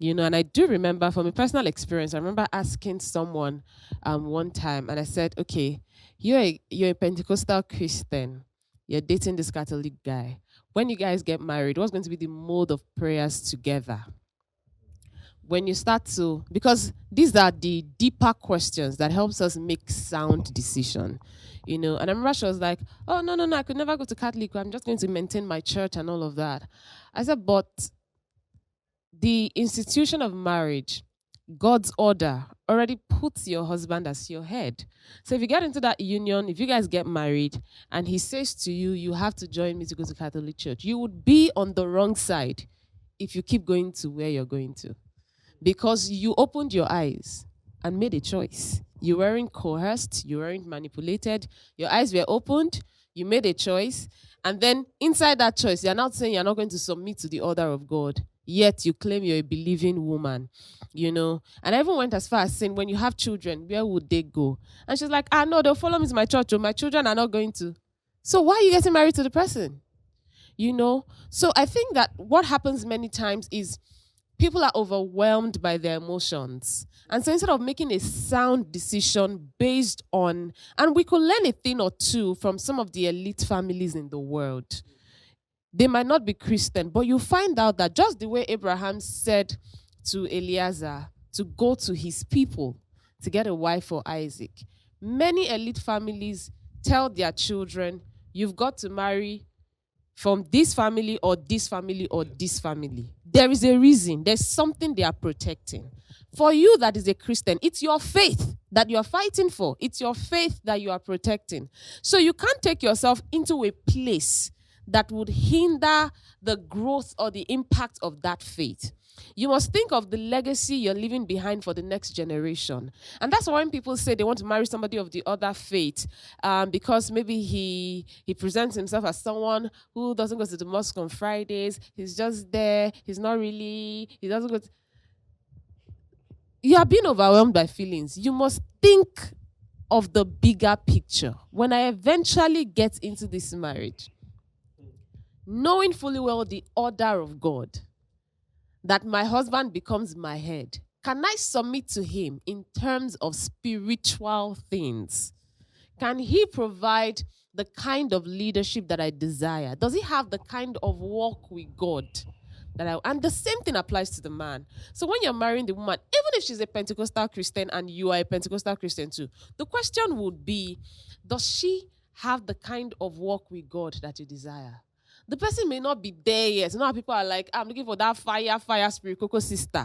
And I do remember from a personal experience, I remember asking someone one time, and I said, okay, you're a Pentecostal Christian, you're dating this Catholic guy. When you guys get married, what's going to be the mode of prayers together? When you start to, because these are the deeper questions that helps us make sound decision. And I remember she was like, oh, no, no, no, I could never go to Catholic, I'm just going to maintain my church and all of that. I said, but the institution of marriage, God's order, already puts your husband as your head. So if you get into that union, if you guys get married and he says to you, you have to join me to go to Catholic church, you would be on the wrong side if you keep going to where you're going to. Because you opened your eyes and made a choice. You weren't coerced, you weren't manipulated, your eyes were opened, you made a choice, and then inside that choice, you're not saying you're not going to submit to the order of God, yet you claim you're a believing woman, And I even went as far as saying, when you have children, where would they go? And she's like, no, they'll follow me to my church, or my children are not going to. So why are you getting married to the person? So I think that what happens many times is people are overwhelmed by their emotions. And so instead of making a sound decision based on, and we could learn a thing or two from some of the elite families in the world. They might not be Christian, but you find out that just the way Abraham said to Eliezer to go to his people to get a wife for Isaac, many elite families tell their children, you've got to marry from this family or this family or this family. There is a reason. There's something they are protecting. For you that is a Christian, it's your faith that you are fighting for. It's your faith that you are protecting. So you can't take yourself into a place that would hinder the growth or the impact of that faith. You must think of the legacy you're leaving behind for the next generation. And that's why when people say they want to marry somebody of the other faith, because maybe he presents himself as someone who doesn't go to the mosque on Fridays, he's just there, he doesn't go to... You are being overwhelmed by feelings. You must think of the bigger picture. When I eventually get into this marriage, knowing fully well the order of God, that my husband becomes my head, can I submit to him in terms of spiritual things? Can he provide the kind of leadership that I desire? Does he have the kind of walk with God that I... And the same thing applies to the man. So when you're marrying the woman, even if she's a Pentecostal Christian and you are a Pentecostal Christian too, the question would be, does she have the kind of walk with God that you desire? The person may not be there yet. People are like, I'm looking for that fire spirit, Coco sister.